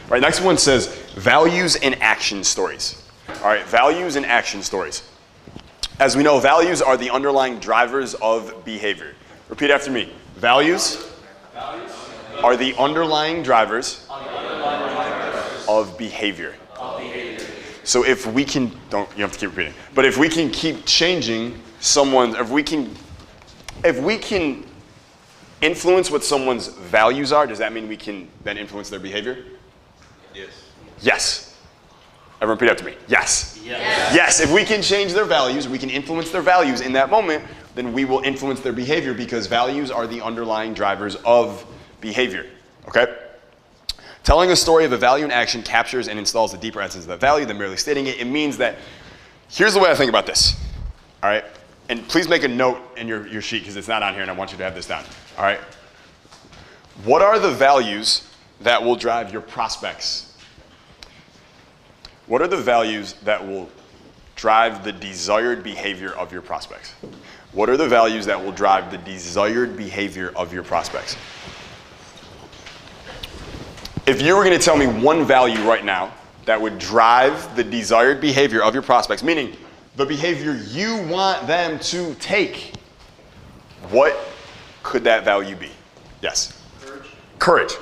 All right, next one says values and action stories. All right, values and action stories. As we know, values are the underlying drivers of behavior. Repeat after me. Values are the underlying drivers of behavior. So if we can, you don't have to keep repeating, but if we can keep changing someone, if we can influence what someone's values are, does that mean we can then influence their behavior? Yes. Yes. Everyone repeat after me. Yes. Yes. Yes, if we can change their values, we can influence their values in that moment, then we will influence their behavior because values are the underlying drivers of behavior, okay? Telling a story of a value in action captures and installs the deeper essence of that value than merely stating it. It means that, here's the way I think about this, all right? And please make a note in your sheet because it's not on here and I want you to have this down, all right? What are the values that will drive your prospects? What are the values that will drive the desired behavior of your prospects? What are the values that will drive the desired behavior of your prospects? If you were going to tell me one value right now that would drive the desired behavior of your prospects, meaning the behavior you want them to take, what could that value be? Yes? Courage. Courage.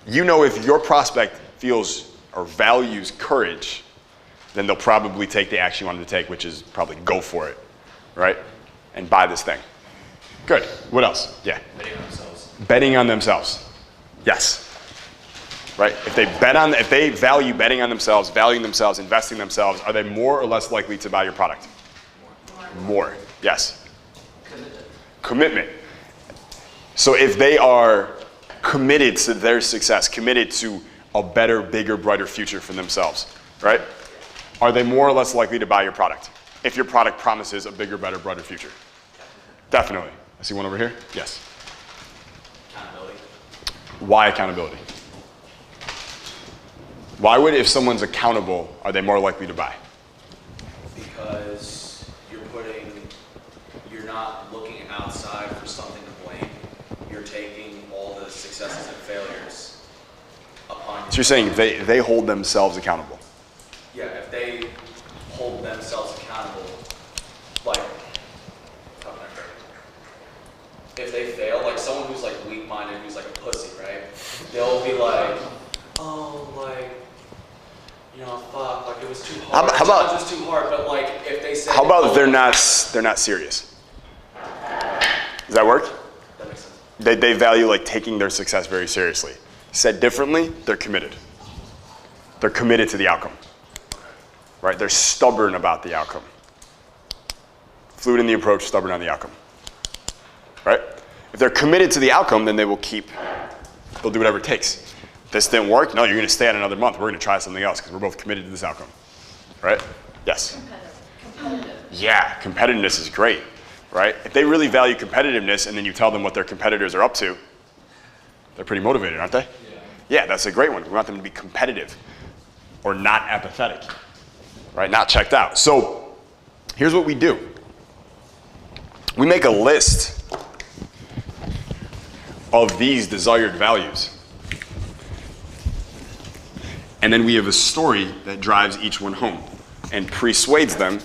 You know if your prospect feels or values courage, then they'll probably take the action you want them to take, which is probably go for it, right? And buy this thing. Good. What else? Yeah. Betting on themselves. Betting on themselves. Yes. Right? If they value betting on themselves, valuing themselves, investing in themselves, are they more or less likely to buy your product? More. Yes. Commitment. So if they are committed to their success, committed to a better, bigger, brighter future for themselves, right? Are they more or less likely to buy your product if your product promises a bigger, better, brighter future? Definitely. I see one over here. Yes. Accountability. Why accountability? Why would, if someone's accountable, are they more likely to buy? Because you're not looking outside for something to blame. You're taking all the successes and failures upon you. So you're saying they hold themselves accountable? Yeah, if they hold themselves accountable, like, how can I phrase it? If they fail, like someone who's like weak-minded, who's like a pussy, right? They'll be like, oh, like, you know, fuck, like it was too hard. How about it was too hard, but like if they say, how about they're not serious? Does that work? That makes sense. They value like taking their success very seriously. Said differently, they're committed. They're committed to the outcome. Right? They're stubborn about the outcome. Fluid in the approach, stubborn on the outcome. Right? If they're committed to the outcome, then they'll do whatever it takes. This didn't work? No, you're going to stay out another month. We're going to try something else because we're both committed to this outcome. Right? Yes? Competitive. Yeah, competitiveness is great. Right? If they really value competitiveness and then you tell them what their competitors are up to, they're pretty motivated, aren't they? Yeah, that's a great one. We want them to be competitive or not apathetic. Right? Not checked out. So here's what we do. We make a list of these desired values. And then we have a story that drives each one home and persuades them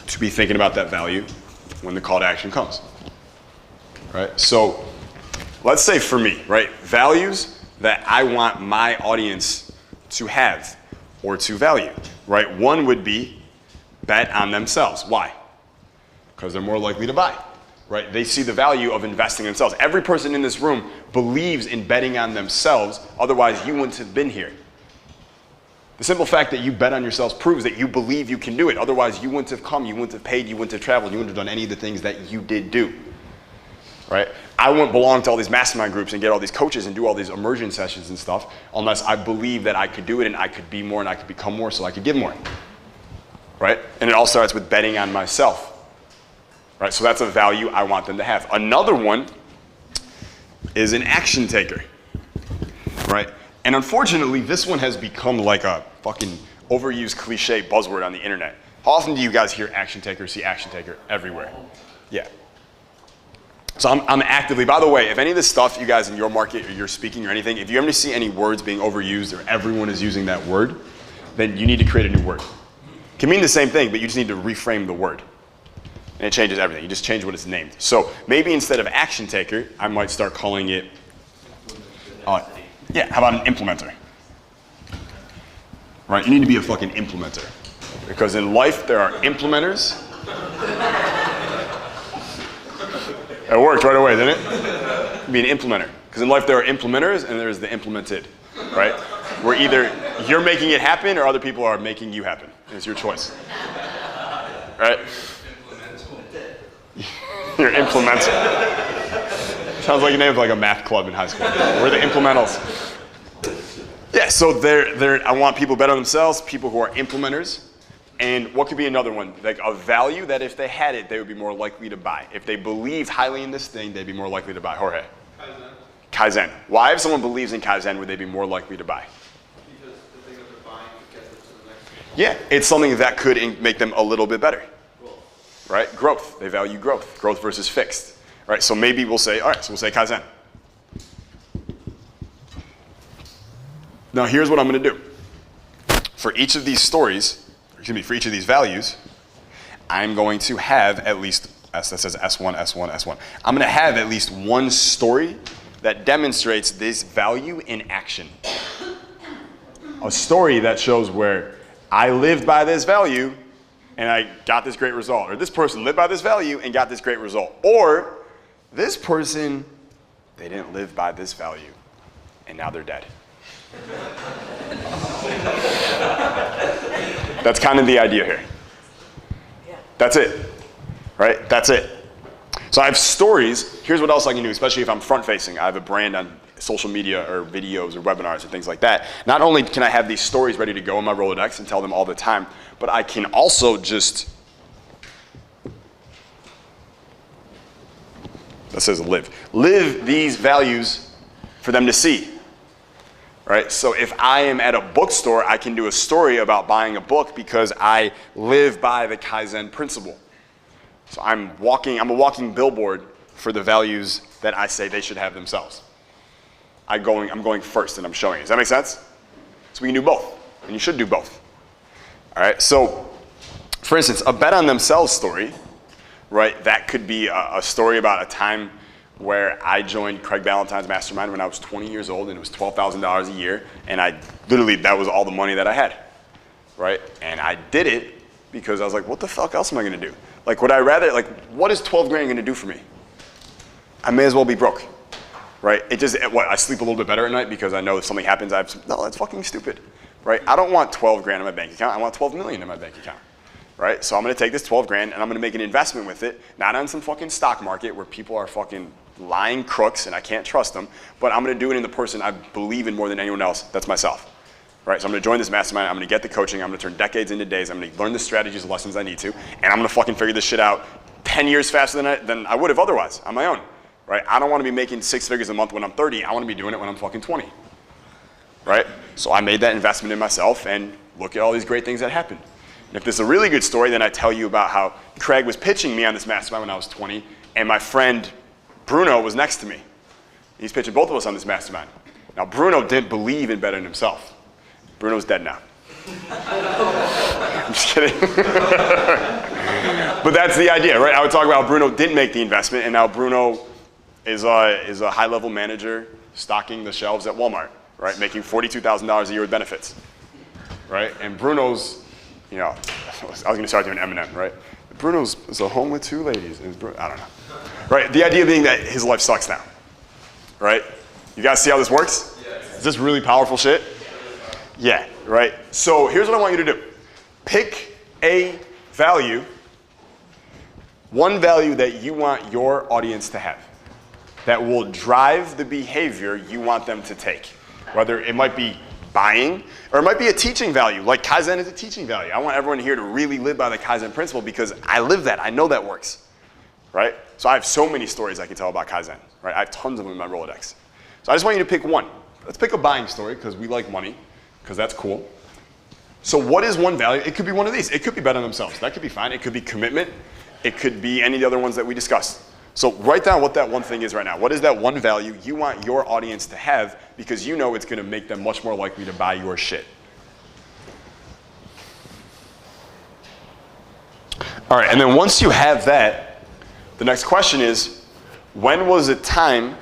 to be thinking about that value when the call to action comes. Right? So let's say for me, right, values that I want my audience to have or to value, right? One would be bet on themselves. Why? Because they're more likely to buy, right? They see the value of investing in themselves. Every person in this room believes in betting on themselves, otherwise you wouldn't have been here. The simple fact that you bet on yourselves proves that you believe you can do it. Otherwise you wouldn't have come, you wouldn't have paid, you wouldn't have traveled, you wouldn't have done any of the things that you did do, right? I wouldn't belong to all these mastermind groups and get all these coaches and do all these immersion sessions and stuff unless I believe that I could do it and I could be more and I could become more so I could give more, right? And it all starts with betting on myself, right? So that's a value I want them to have. Another one is an action taker, right? And unfortunately, this one has become like a fucking overused cliche buzzword on the internet. How often do you guys hear action taker, see action taker everywhere? Yeah. So I'm actively, by the way, if any of this stuff you guys in your market or you're speaking or anything, if you ever see any words being overused or everyone is using that word, then you need to create a new word. It can mean the same thing, but you just need to reframe the word. And it changes everything. You just change what it's named. So maybe instead of action taker, I might start calling it, yeah, how about an implementer? Right, you need to be a fucking implementer. Because in life, there are implementers. It worked right away, didn't it? Be an implementer. Because in life, there are implementers and there's the implemented, right? Where either you're making it happen or other people are making you happen. It's your choice, right? You're implemental. Sounds like a name of like a math club in high school. We're the implementals. Yeah, so I want people better themselves, people who are implementers. And what could be another one? Like a value that if they had it, they would be more likely to buy. If they believed highly in this thing, they'd be more likely to buy. Jorge? Kaizen. Why, if someone believes in Kaizen, would they be more likely to buy? Because the thing that they're buying could get them to the next level. Yeah, it's something that could make them a little bit better. Right? Growth. They value growth. Growth versus fixed. Right? So maybe we'll say, all right, so we'll say Kaizen. Now here's what I'm going to do. For each of these stories, for each of these values, I'm going to have at least, that says S1, S1, S1. I'm going to have at least one story that demonstrates this value in action. A story that shows where I lived by this value and I got this great result. Or this person lived by this value and got this great result. Or this person, they didn't live by this value and now they're dead. That's kind of the idea here. That's it, right? That's it. So I have stories. Here's what else I can do, especially if I'm front-facing. I have a brand on social media or videos or webinars or things like that. Not only can I have these stories ready to go in my Rolodex and tell them all the time, but I can also just, that says live these values for them to see. Right? So if I am at a bookstore, I can do a story about buying a book because I live by the Kaizen principle. So I'm a walking billboard for the values that I say they should have themselves. I'm going first and I'm showing it. Does that make sense? So we can do both, and you should do both. All right, so for instance, a bet on themselves story, right? That could be a story about a time where I joined Craig Ballantyne's mastermind when I was 20 years old, and it was $12,000 a year, and that was all the money that I had, right? And I did it because I was like, what the fuck else am I gonna do? Like, what is 12 grand gonna do for me? I may as well be broke, right? I sleep a little bit better at night because I know if something happens, no, that's fucking stupid, right? I don't want 12 grand in my bank account, I want 12 million in my bank account. Right? So I'm gonna take this 12 grand and I'm gonna make an investment with it, not on some fucking stock market where people are fucking lying crooks and I can't trust them, but I'm gonna do it in the person I believe in more than anyone else, that's myself. Right? So I'm gonna join this mastermind, I'm gonna get the coaching, I'm gonna turn decades into days, I'm gonna learn the strategies and lessons I need to, and I'm gonna fucking figure this shit out 10 years faster than I would have otherwise on my own. Right? I don't wanna be making 6 figures a month when I'm 30, I wanna be doing it when I'm fucking 20. Right? So I made that investment in myself and look at all these great things that happened. And if this is a really good story, then I tell you about how Craig was pitching me on this mastermind when I was 20, and my friend Bruno was next to me. He's pitching both of us on this mastermind. Now, Bruno didn't believe in betting himself. Bruno's dead now. I'm just kidding. But that's the idea, right? I would talk about how Bruno didn't make the investment, and now Bruno is a high-level manager stocking the shelves at Walmart, right? Making $42,000 a year with benefits, right? And Bruno's, I was going to start doing Eminem, right? Bruno's is a home with 2 ladies. I don't know. Right? The idea being that his life sucks now. Right? You guys see how this works? Yes. Is this really powerful shit? Yeah, right? So here's what I want you to do. Pick a value, one value that you want your audience to have that will drive the behavior you want them to take. Whether it might be buying, or it might be a teaching value, like Kaizen is a teaching value. I want everyone here to really live by the Kaizen principle because I live that, I know that works, right? So I have so many stories I can tell about Kaizen, right? I have tons of them in my Rolodex. So I just want you to pick one. Let's pick a buying story because we like money, because that's cool. So what is one value? It could be one of these. It could be bet on themselves. That could be fine. It could be commitment. It could be any of the other ones that we discussed. So write down what that one thing is right now. What is that one value you want your audience to have because you know it's going to make them much more likely to buy your shit? All right, and then once you have that, the next question is, when was a time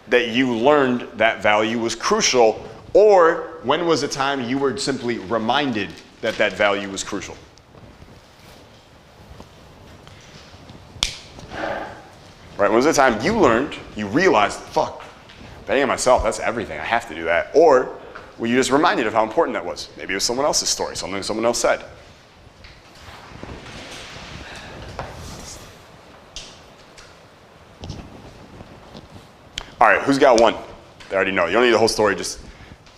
that you learned that value was crucial, or when was a time you were simply reminded that that value was crucial? Right, when was the time you learned, you realized, fuck, betting on myself, that's everything, I have to do that. Or were you just reminded of how important that was? Maybe it was someone else's story, something someone else said. All right, who's got one? They already know. You don't need the whole story, just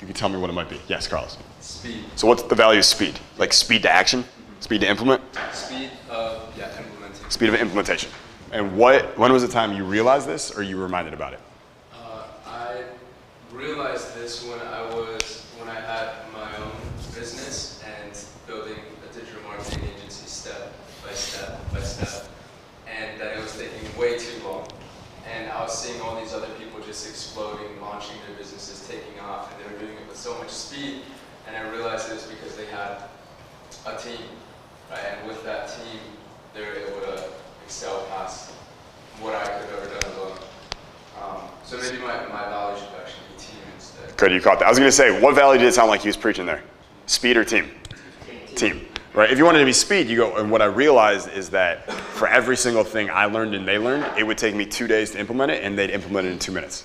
you can tell me what it might be. Yes, Carlos. Speed. So what's the value of speed? Like speed to action? Speed to implement? Speed of, implementing. Speed of implementation. And when was the time you realized this or you were reminded about it? I realized this when I had my own business and building a digital marketing agency step by step by step, and that it was taking way too long. And I was seeing all these other people just exploding, launching their businesses, taking off, and they were doing it with so much speed. And I realized it was because they had a team, right? And with that team, they were able to excel past what I could have ever done alone. So maybe my value should actually be team instead. Good, you caught that. I was going to say, what value did it sound like he was preaching there? Speed or team? Team. Right? If you wanted to be speed, you go, and what I realized is that for every single thing I learned and they learned, it would take me 2 days to implement it, and they'd implement it in 2 minutes.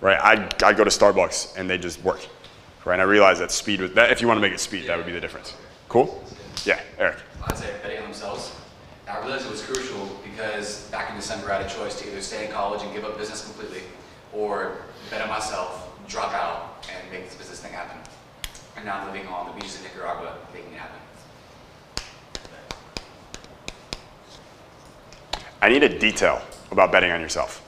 Right? I'd go to Starbucks, and they'd just work. Right? And I realized that speed, that if you want to make it speed, that would be the difference. Cool? Yeah, Eric. I'd say betting on themselves. I realized it was crucial because back in December I had a choice to either stay in college and give up business completely, or bet on myself, drop out, and make this business thing happen. And now I'm living on the beaches of Nicaragua, making it happen. I need a detail about betting on yourself.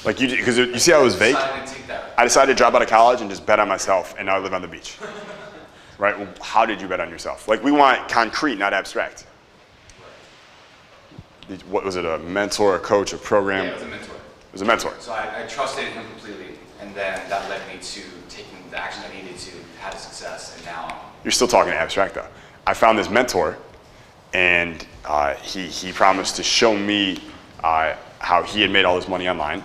Like because you see how it was vague? I decided to drop out of college and just bet on myself, and now I live on the beach. Right? Well, how did you bet on yourself? Like, we want concrete, not abstract. What was it, a mentor, a coach, a program? Yeah, it was a mentor. It was a mentor. So I trusted in him completely, and then that led me to taking the action I needed to have success, and now You're still talking abstract, though. I found this mentor, and he promised to show me how he had made all this money online,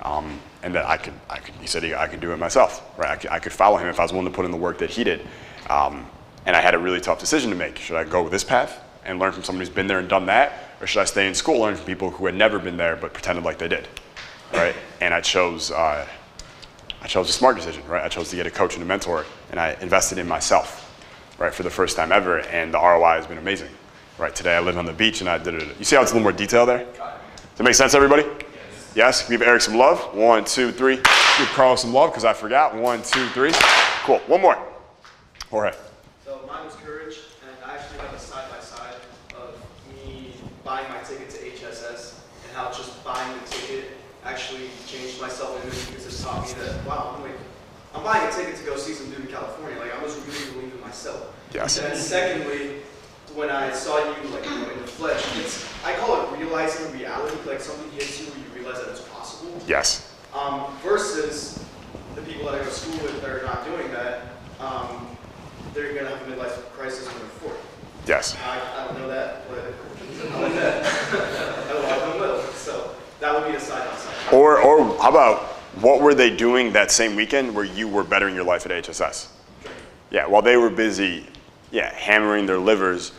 and that I could. He said I could do it myself, right? I could follow him if I was willing to put in the work that he did. And I had a really tough decision to make. Should I go this path and learn from someone who's been there and done that, or should I stay in school, learn from people who had never been there but pretended like they did, right? And I chose a smart decision, right? I chose to get a coach and a mentor, and I invested in myself, right, for the first time ever, and the ROI has been amazing, right? Today I live on the beach, and I did it. You see how it's a little more detail there? Does that make sense, everybody? Yes? Give Eric some love. 1, 2, 3. Give Carlos some love, because I forgot. 1, 2, 3. Cool. One more. Jorge. So mine was courage, and I actually have a side-by-side of me buying my ticket to HSS and how just buying the ticket actually changed my self-image because it taught me that, wow, I'm buying a ticket to go see some dude in California. Like, I was really believing myself. Yes. And then secondly, when I saw you in the flesh, I call it realizing reality, like something hits you where you realize that it's possible. Yes. Versus the people that I go to school with that are not doing that, they're going to have a midlife crisis when they're 40. Yes. I don't know that, but I like that. A lot of them will. So that would be a side-by-side. Or how about, what were they doing that same weekend where you were bettering your life at HSS? Yeah, while they were busy, hammering their livers,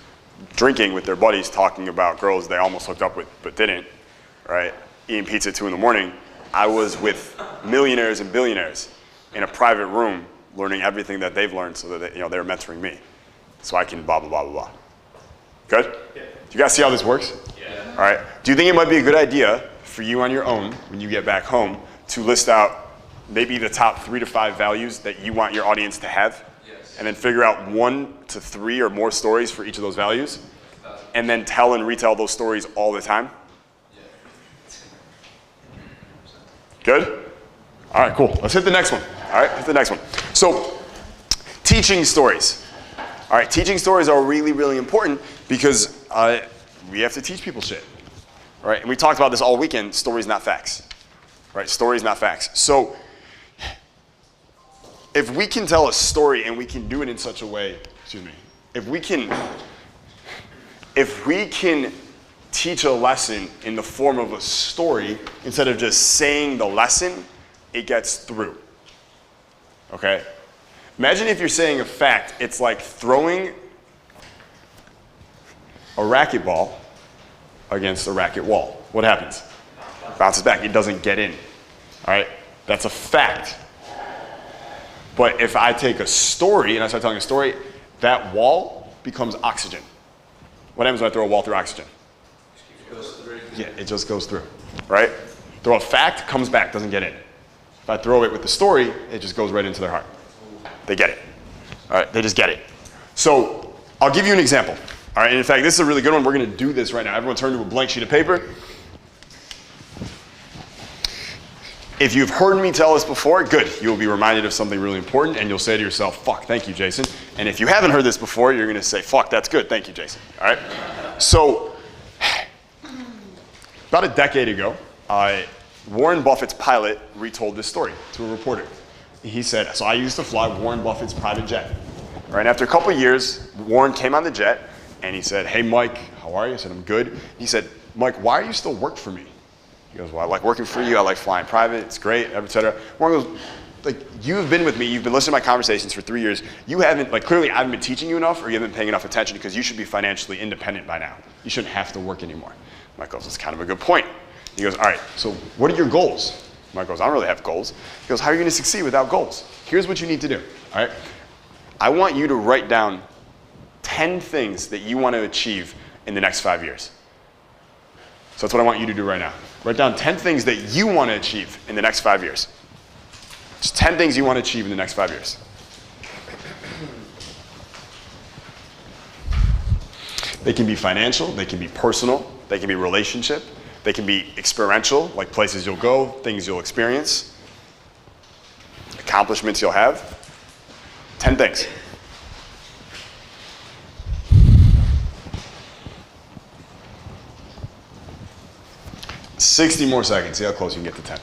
drinking with their buddies, talking about girls they almost hooked up with but didn't, right? Eating pizza at 2 in the morning. I was with millionaires and billionaires in a private room learning everything that they've learned so that they were mentoring me. So I can blah, blah, blah, blah, blah. Good? Yeah. Do you guys see how this works? Yeah. All right. Do you think it might be a good idea for you on your own when you get back home to list out maybe the top 3 to 5 values that you want your audience to have? Yes. And then figure out 1 to 3 or more stories for each of those values? And then tell and retell those stories all the time? Good? All right, cool. Let's hit the next one. All right, hit the next one. So, teaching stories. All right, teaching stories are really, really important because we have to teach people shit. right? And we talked about this all weekend, stories, not facts, right? Stories, not facts. So if we can tell a story and we can do it in such a way, if we can teach a lesson in the form of a story instead of just saying the lesson, it gets through, okay? Imagine if you're saying a fact, it's like throwing a racquetball against a racket wall. What happens? Bounces back, it doesn't get in, all right? That's a fact. But if I take a story and I start telling a story, that wall becomes oxygen. What happens when I throw a wall through oxygen? Yeah, it just goes through, right? Throw a fact, comes back, doesn't get in. If I throw it with the story, it just goes right into their heart. They get it, all right? They just get it. So I'll give you an example, all right? And in fact, this is a really good one. We're gonna do this right now. Everyone turn to a blank sheet of paper. If you've heard me tell this before, good. You'll be reminded of something really important and you'll say to yourself, fuck, thank you, Jason. And if you haven't heard this before, you're gonna say, fuck, that's good, thank you, Jason, all right? So, about a decade ago, Warren Buffett's pilot retold this story to a reporter. He said, so I used to fly Warren Buffett's private jet. All right, after a couple of years, Warren came on the jet and he said, hey, Mike, how are you? I said, I'm good. He said, Mike, why do you still work for me? He goes, well, I like working for you. I like flying private. It's great, et cetera. Warren goes, like, you've been with me. You've been listening to my conversations for 3 years. You haven't, like, clearly I haven't been teaching you enough or you haven't been paying enough attention because you should be financially independent by now. You shouldn't have to work anymore. Mike goes, that's kind of a good point. He goes, all right, so what are your goals? Mike goes, I don't really have goals. He goes, how are you going to succeed without goals? Here's what you need to do, all right? I want you to write down 10 things that you want to achieve in the next 5 years. So that's what I want you to do right now. Write down 10 things that you want to achieve in the next 5 years. Just 10 things you want to achieve in the next 5 years. They can be financial, they can be personal, they can be relationship, they can be experiential, like places you'll go, things you'll experience, accomplishments you'll have. 10 things. $60 more seconds. See how close you can get to 10.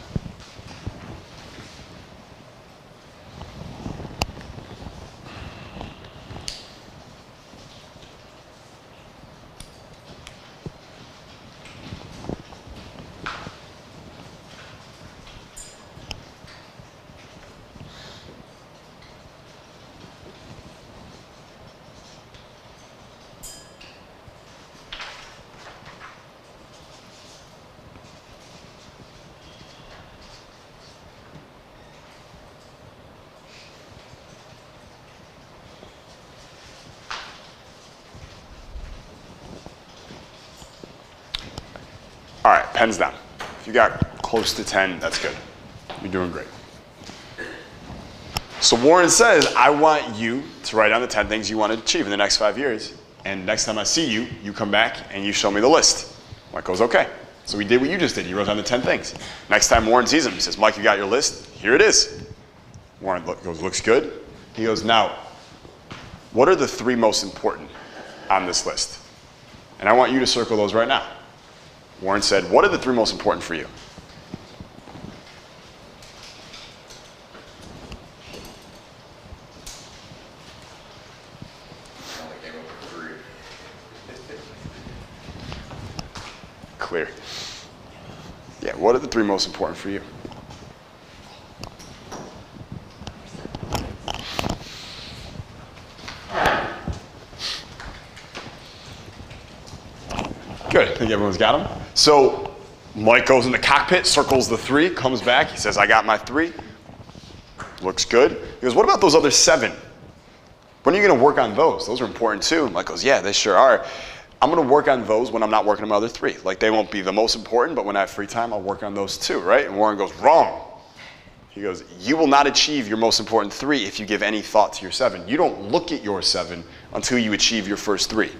All right, pens down. If you got close to 10, that's good. You're doing great. So Warren says, I want you to write down the 10 things you want to achieve in the next 5 years. And next time I see you, you come back and you show me the list. Mike goes, okay. So we did what you just did. You wrote down the 10 things. Next time Warren sees him, he says, Mike, you got your list? Here it is. Warren goes, looks good. He goes, now, what are the 3 most important on this list? And I want you to circle those right now. Warren said, what are the 3 most important for you? I only came up with 3. Clear. Yeah, what are the 3 most important for you? Good, I think everyone's got them. So Mike goes in the cockpit, circles the 3, comes back, he says, I got my 3. Looks good. He goes, what about those other 7? When are you gonna work on those? Those are important too. Mike goes, yeah, they sure are. I'm gonna work on those when I'm not working on my other 3. Like they won't be the most important, but when I have free time, I'll work on those too, right? And Warren goes, wrong. He goes, you will not achieve your most important 3 if you give any thought to your 7. You don't look at your 7 until you achieve your first 3.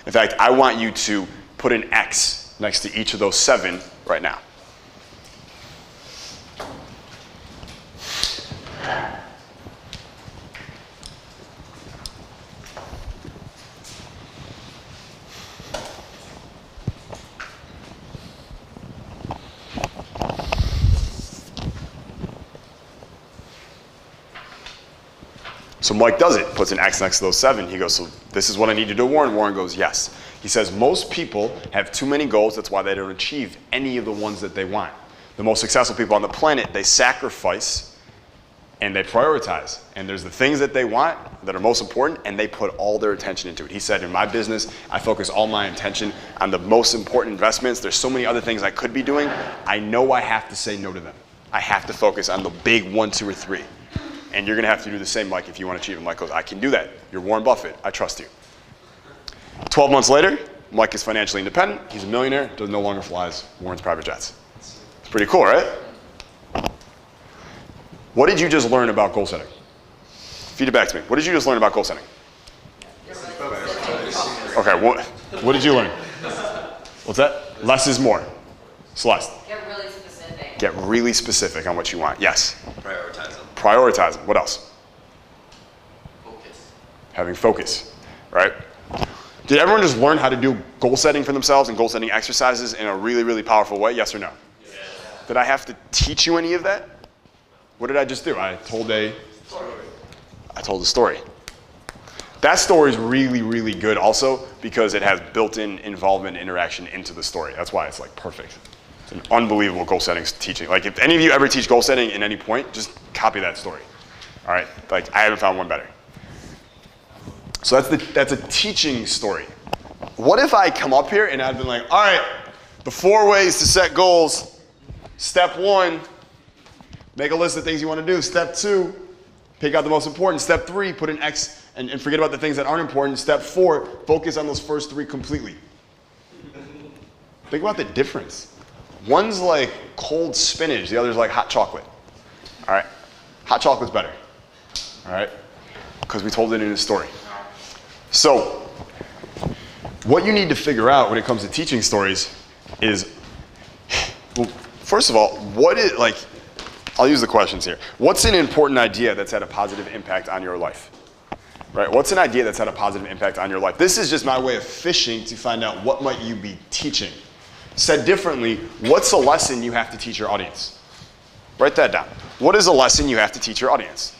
In fact, I want you to put an X next to each of those 7 right now. So Mike does it, puts an X next to those 7. He goes, so this is what I need to do, Warren? Warren goes, yes. He says, most people have too many goals. That's why they don't achieve any of the ones that they want. The most successful people on the planet, they sacrifice and they prioritize. And there's the things that they want that are most important, and they put all their attention into it. He said, in my business, I focus all my attention on the most important investments. There's so many other things I could be doing. I know I have to say no to them. I have to focus on the big 1, 2, or 3. And you're gonna have to do the same, Mike, if you wanna achieve it. Mike goes, I can do that. You're Warren Buffett, I trust you. 12 months later, Mike is financially independent. He's a millionaire, no longer flies Warren's private jets. It's pretty cool, right? What did you just learn about goal setting? Feed it back to me. What did you just learn about goal setting? Okay, what did you learn? What's that? Less is more. Celeste. Get really specific. Get really specific on what you want. Yes. Prioritize them. Prioritize them. What else? Focus. Having focus, right? Did everyone just learn how to do goal setting for themselves and goal setting exercises in a really, really powerful way? Yes or no? Yes. Did I have to teach you any of that? What did I just do? I told a story. That story is really, really good also because it has built-in involvement and interaction into the story. That's why it's like perfect. It's an unbelievable goal setting teaching. Like if any of you ever teach goal setting at any point, just copy that story. All right? Like I haven't found one better. So that's a teaching story. What if I come up here and I'd been like, all right, the 4 ways to set goals. Step 1, make a list of things you want to do. Step 2, pick out the most important. Step 3, put an X and forget about the things that aren't important. Step 4, focus on those first 3 completely. Think about the difference. One's like cold spinach, the other's like hot chocolate. All right? Hot chocolate's better. All right? Because we told it in a story. So, what you need to figure out when it comes to teaching stories is, well, first of all, I'll use the questions here. What's an important idea that's had a positive impact on your life? Right? What's an idea that's had a positive impact on your life? This is just my way of fishing to find out what might you be teaching. Said differently, what's a lesson you have to teach your audience? Write that down. What is a lesson you have to teach your audience?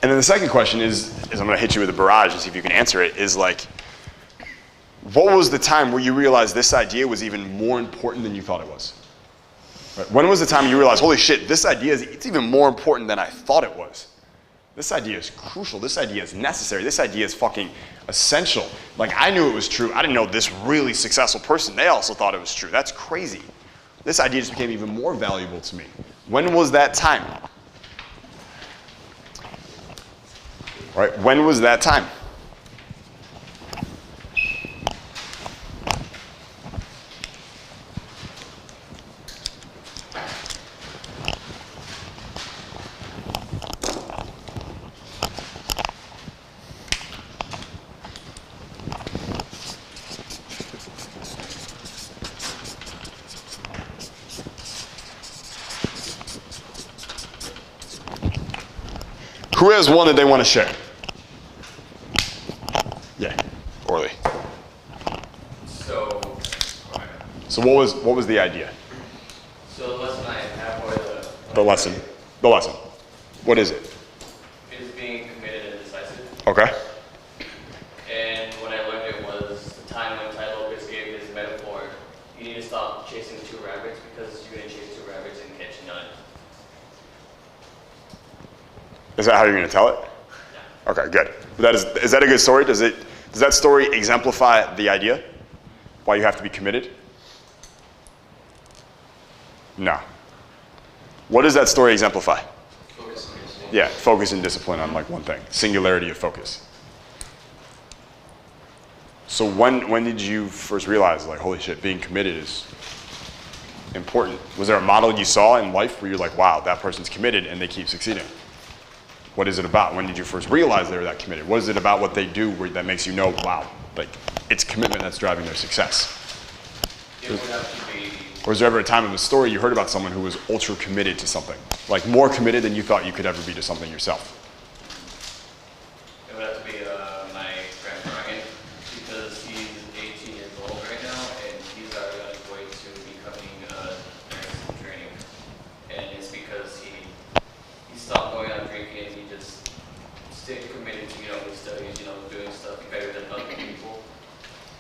And then the second question is I'm going to hit you with a barrage and see if you can answer it, is like, what was the time where you realized this idea was even more important than you thought it was? Right? When was the time you realized, holy shit, this idea it's even more important than I thought it was? This idea is crucial. This idea is necessary. This idea is fucking essential. Like, I knew it was true. I didn't know this really successful person, they also thought it was true. That's crazy. This idea just became even more valuable to me. When was that time? Right? When was that time? Who has one that they want to share? Yeah, Orly. So what was the idea? So the lesson I have, or The lesson. What is it? is being committed and decisive. Okay. And when I learned it was the time when Tai Lopez gave his metaphor. You need to stop chasing 2 rabbits because you're going to chase 2 rabbits and catch none. Is that how you're going to tell it? Yeah. Okay, good. Is that a good story? Does that story exemplify the idea? Why you have to be committed? No. What does that story exemplify? Focus on yourself. Yeah, focus and discipline on like one thing. Singularity of focus. So when did you first realize, like, holy shit, being committed is important? Was there a model you saw in life where you're like, wow, that person's committed and they keep succeeding? What is it about? When did you first realize they were that committed? What is it about what they do that makes you know, wow, like it's commitment that's driving their success? It would have to be, Or was there ever a time in the story you heard about someone who was ultra committed to something? Like more committed than you thought you could ever be to something yourself? it would have to be my friend Brian, because he's 18 years old right now, and he's already on his way to becoming a nurse in training. And it's because he stopped going out drinking, he just stayed committed to, his studies, doing stuff better than other people.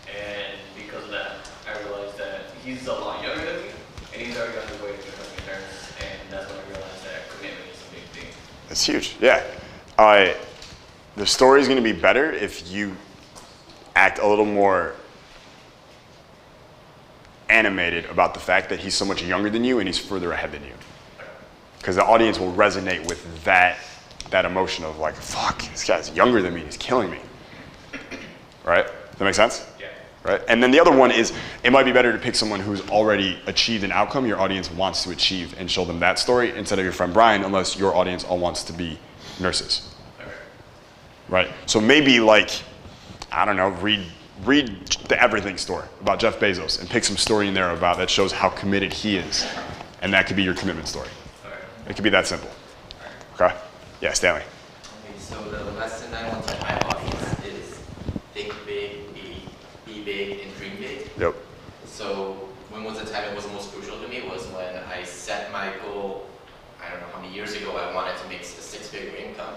And because of that, I realized that he's a lot younger than me, and he's already on his way to becoming a nurse, and that's when I realized that commitment is a big thing. That's huge, yeah. The story is going to be better if you act a little more animated about the fact that he's so much younger than you and he's further ahead than you. Because the audience will resonate with that emotion of like, fuck, this guy's younger than me, he's killing me. Right? Does that make sense? Yeah. Right? And then the other one is, it might be better to pick someone who's already achieved an outcome your audience wants to achieve and show them that story instead of your friend Brian, unless your audience all wants to be nurses. Okay. Right? So maybe like, I don't know, read the Everything Store about Jeff Bezos and pick some story in there about that shows how committed he is. And that could be your commitment story. Okay. It could be that simple. Okay? Yeah, Stanley. Okay, so the lesson I want to teach my audience is think big, be big, and dream big. Yep. So when was the time it was most crucial to me was when I set my goal, I don't know how many years ago, I wanted to make a six-figure income.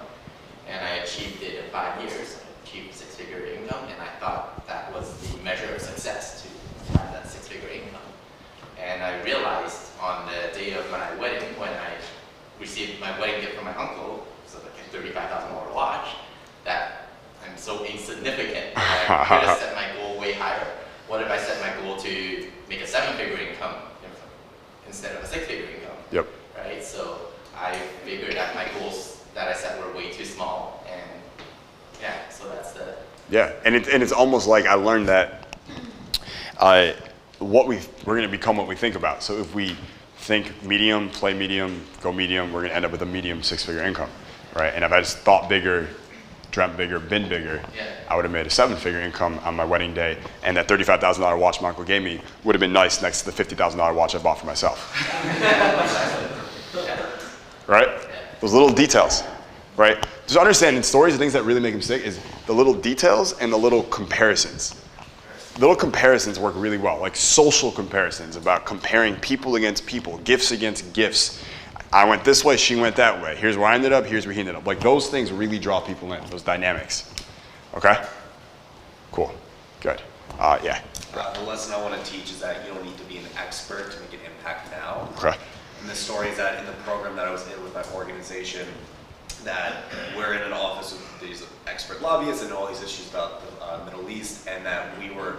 And I achieved it in 5 years. I achieved six-figure income, and I thought that was the measure of success to have that six-figure income. And I realized on the day of my wedding, when I received my wedding gift from my uncle, so like a $35,000 watch, that I'm so insignificant. I could have set my goal way higher. What if I set my goal to make a seven-figure income instead of a six-figure income? Yep. Right? So I figured that my goals that I set were way too small, and yeah, so that's the. Yeah, and it's almost like I learned that we're going to become what we think about. So if we think medium, play medium, go medium, we're going to end up with a medium six-figure income, right? And if I just thought bigger, dreamt bigger, been bigger, Yeah. I would have made a seven-figure income on my wedding day, and that $35,000 watch my uncle gave me would have been nice next to the $50,000 watch I bought for myself. Right? Those little details, right? Just understand in stories, the things that really make them stick is the little details and the little comparisons. Little comparisons work really well, like social comparisons about comparing people against people, gifts against gifts. I went this way, she went that way. Here's where I ended up, here's where he ended up. Like those things really draw people in, those dynamics. Okay? Cool, good. Yeah, The lesson I want to teach is that you don't need to be an expert to make an impact now. okay. And the story is that in the program that I was in with my organization, that we're in an office with these expert lobbyists and all these issues about the Middle East, and that we were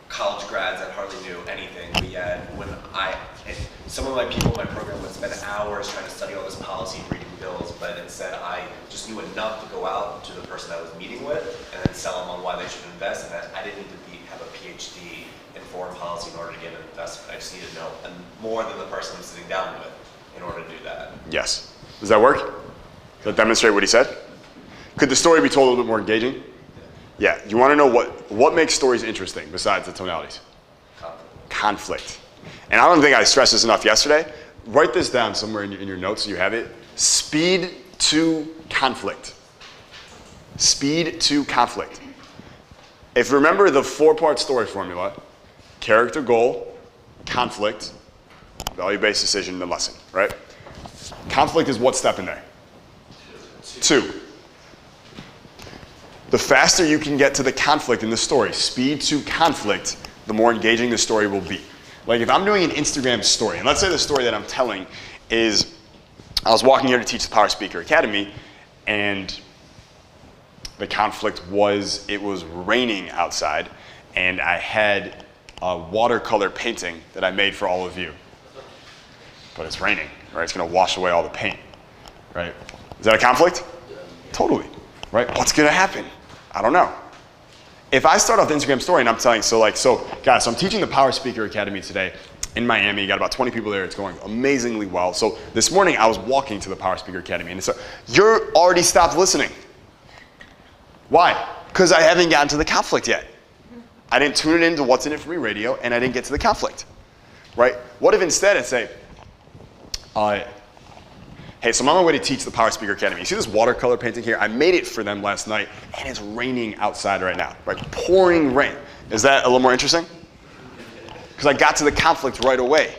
college grads that hardly knew anything. We had, and some of my people in my program would spend hours trying to study all this policy and reading bills, but instead I just knew enough to go out to the person I was meeting with and then sell them on why they should invest, and that I didn't need to have a PhD in foreign policy in order to get an investment. I just needed to know more than the person I'm sitting down with in order to do that. Yes. Does that work? Does that demonstrate what he said? Could the story be told a little bit more engaging? Yeah. You want to know what makes stories interesting besides the tonalities? Conflict. And I don't think I stressed this enough yesterday. Write this down somewhere in your notes so you have it. Speed to conflict. Speed to conflict. If you remember the 4-part story formula, character, goal, conflict, value-based decision, and lesson, right? Conflict is what step in there? 2. The faster you can get to the conflict in the story, speed to conflict, the more engaging the story will be. Like if I'm doing an Instagram story, and let's say the story that I'm telling is, I was walking here to teach the Power Speaker Academy, and the conflict was, it was raining outside, and I had a watercolor painting that I made for all of you. But it's raining, right? It's gonna wash away all the paint, right? Is that a conflict? Totally, right? What's gonna happen? I don't know. If I start off the Instagram story and I'm telling, so guys, so I'm teaching the Power Speaker Academy today, in Miami. Got about 20 people there. It's going amazingly well. So this morning I was walking to the Power Speaker Academy, and it's you're already stopped listening. Why? Because I haven't gotten to the conflict yet. I didn't tune it into What's in It for Me radio, and I didn't get to the conflict, right? What if instead I say, hey, so I'm on my way to teach the Power Speaker Academy. You see this watercolor painting here? I made it for them last night, and it's raining outside right now, right? Pouring rain. Is that a little more interesting? Because I got to the conflict right away,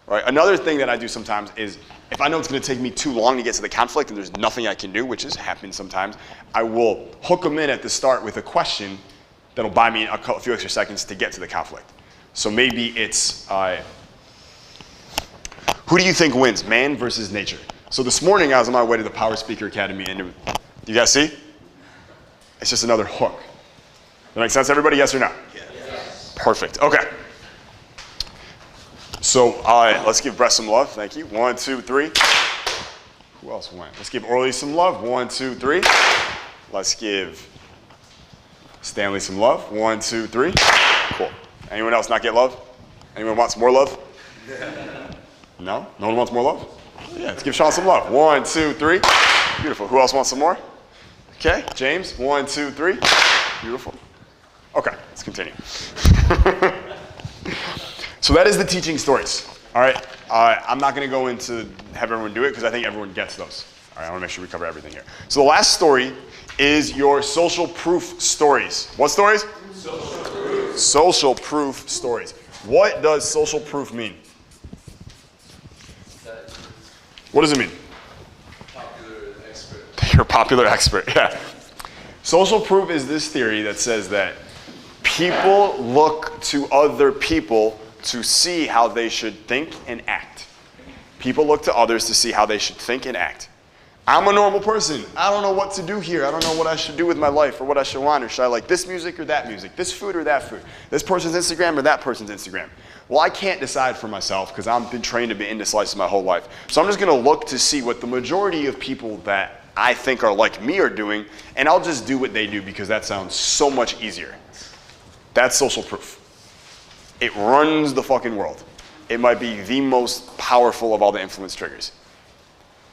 right? Another thing that I do sometimes is, if I know it's going to take me too long to get to the conflict and there's nothing I can do, which has happened sometimes, I will hook them in at the start with a question that'll buy me a few extra seconds to get to the conflict. So maybe it's, who do you think wins, man versus nature? So this morning I was on my way to the Power Speaker Academy, and you guys see? It's just another hook. That make sense, everybody? Yes or no? Yes. Perfect. Okay. So let's give Brett some love. Thank you. 1, 2, 3. Who else went? Let's give Orly some love. 1, 2, 3. Let's give Stanley some love. 1, 2, 3. Cool. Anyone else not get love? Anyone wants more love? No? No one wants more love? Yeah, let's give Sean some love. 1, 2, 3. Beautiful. Who else wants some more? Okay, James. 1, 2, 3. Beautiful. Okay, let's continue. So that is the teaching stories. All right, I'm not going to go into have everyone do it because I think everyone gets those. All right, I want to make sure we cover everything here. So the last story is your social proof stories. What stories? Social proof. Social proof stories. What does social proof mean? What does it mean? Popular expert. You're a popular expert, yeah. Social proof is this theory that says that people look to other people to see how they should think and act. People look to others to see how they should think and act. I'm a normal person. I don't know what to do here. I don't know what I should do with my life or what I should want, or should I like this music or that music, this food or that food, this person's Instagram or that person's Instagram. Well, I can't decide for myself because I've been trained to be indecisive my whole life. So I'm just going to look to see what the majority of people that I think are like me are doing, and I'll just do what they do because that sounds so much easier. That's social proof. It runs the fucking world. It might be the most powerful of all the influence triggers.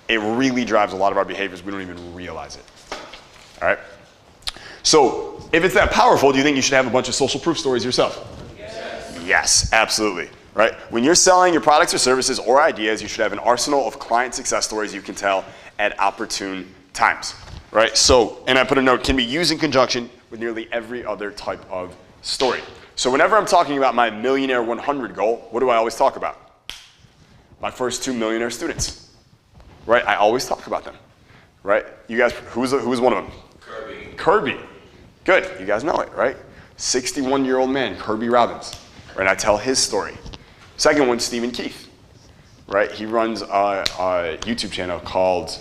It really drives a lot of our behaviors. We don't even realize it. All right? So if it's that powerful, do you think you should have a bunch of social proof stories yourself? Yes. Yes, absolutely. Right? When you're selling your products or services or ideas, you should have an arsenal of client success stories you can tell at opportune times. Right? So, and I put a note, can be used in conjunction with nearly every other type of story. So whenever I'm talking about my Millionaire 100 goal, what do I always talk about? My first 2 millionaire students. Right? I always talk about them. Right? You guys, who's one of them? Kirby. Kirby. Good. You guys know it, right? 61-year-old man, Kirby Robbins. Right? I tell his story. Second one, Stephen Keith. Right? He runs a YouTube channel called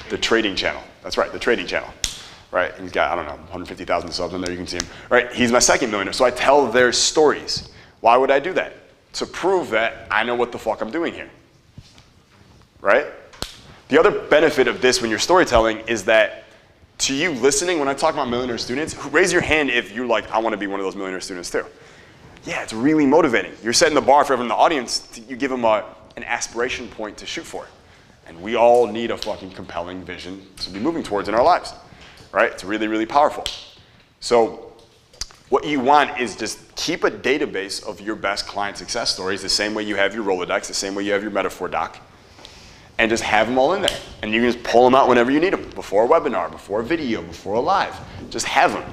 The Trading Channel. That's right, The Trading Channel. Right? He's got, I don't know, 150,000 subs on there. You can see him. Right? He's my second millionaire. So I tell their stories. Why would I do that? To prove that I know what the fuck I'm doing here. Right? The other benefit of this when you're storytelling is that to you listening, when I talk about millionaire students, raise your hand if you're like, I want to be one of those millionaire students too. Yeah, it's really motivating. You're setting the bar for everyone in the audience. You give them an aspiration point to shoot for. And we all need a fucking compelling vision to be moving towards in our lives. Right? It's really, really powerful. So what you want is just keep a database of your best client success stories the same way you have your Rolodex, the same way you have your metaphor doc, and just have them all in there. And you can just pull them out whenever you need them, before a webinar, before a video, before a live. Just have them.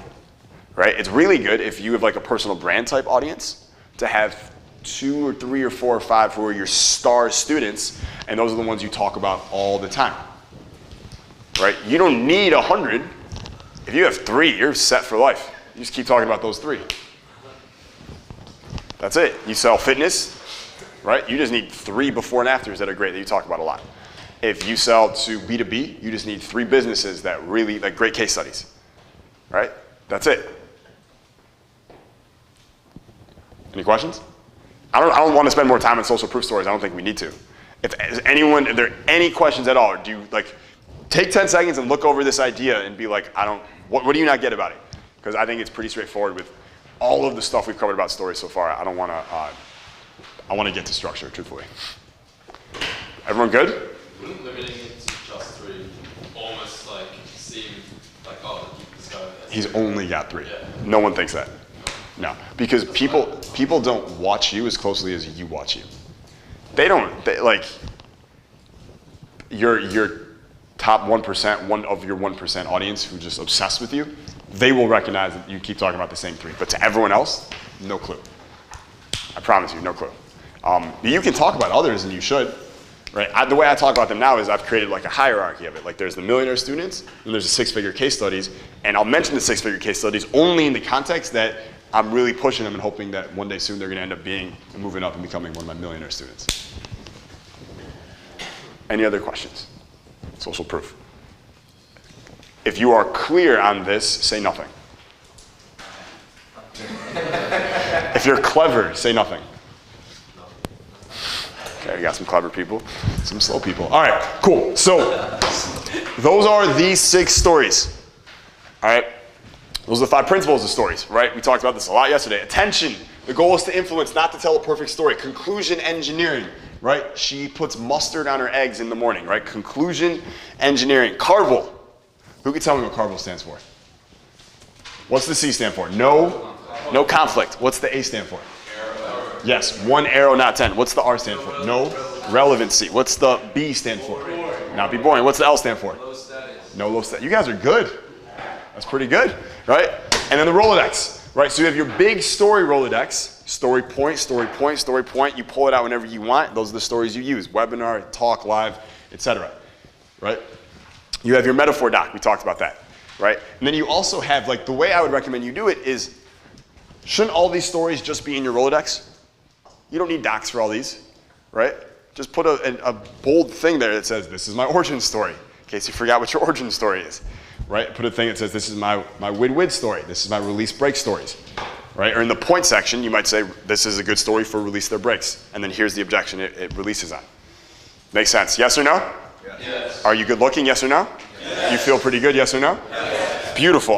Right? It's really good if you have like a personal brand type audience to have 2 or 3 or 4 or 5 who are your star students, and those are the ones you talk about all the time. Right? You don't need 100. If you have 3, you're set for life. You just keep talking about those 3. That's it. You sell fitness, right? You just need 3 before and afters that are great that you talk about a lot. If you sell to B2B, you just need 3 businesses that really, like great case studies, right? That's it. Any questions? I don't want to spend more time on social proof stories. I don't think we need to. If there are any questions at all, or do you like, take 10 seconds and look over this idea and be like, what do you not get about it? Because I think it's pretty straightforward with all of the stuff we've covered about stories so far, I don't want to, I want to get to structure, truthfully. Everyone good? Wouldn't limiting it to just 3 almost like seem like, oh, this guy has He's only got 3. Yeah. No one thinks that. No, because people don't watch you as closely as you watch you. They like, your top 1%, one of your 1% audience who's just obsessed with you, they will recognize that you keep talking about the same 3. But to everyone else, no clue. I promise you, no clue. You can talk about others, and you should. Right? The way I talk about them now is I've created like a hierarchy of it. Like there's the millionaire students, and there's the 6-figure case studies, and I'll mention the 6-figure case studies only in the context that I'm really pushing them and hoping that one day soon they're going to end up being and moving up and becoming one of my millionaire students. Any other questions? Social proof. If you are clear on this, say nothing. If you're clever, say nothing. Okay, we got some clever people, some slow people. All right, cool. So those are these 6 stories. All right, those are the 5 principles of stories, right? We talked about this a lot yesterday. Attention. The goal is to influence, not to tell a perfect story. Conclusion engineering, right? She puts mustard on her eggs in the morning, right? Conclusion engineering. CARVAL. Who can tell me what CARVAL stands for? What's the C stand for? No conflict. What's the A stand for? Yes, 1 arrow, not 10. What's the R stand for? No relevancy. What's the B stand for? Not be boring. What's the L stand for? low status. No low status. You guys are good. That's pretty good, right? And then the Rolodex, right? So you have your big story Rolodex, story point, story point, story point. You pull it out whenever you want. Those are the stories you use, webinar, talk, live, etc. Right? You have your metaphor doc. We talked about that, right? And then you also have, like, the way I would recommend you do it is, shouldn't all these stories just be in your Rolodex? You don't need docs for all these, right? Just put a bold thing there that says, this is my origin story, in case you forgot what your origin story is, right? Put a thing that says, this is my wid-wid story. This is my release break stories, right? Or in the point section, you might say, this is a good story for release their breaks. And then here's the objection it releases on. Makes sense, yes or no? Yes. Are you good looking, yes or no? Yes. You feel pretty good, yes or no? Yes. Beautiful.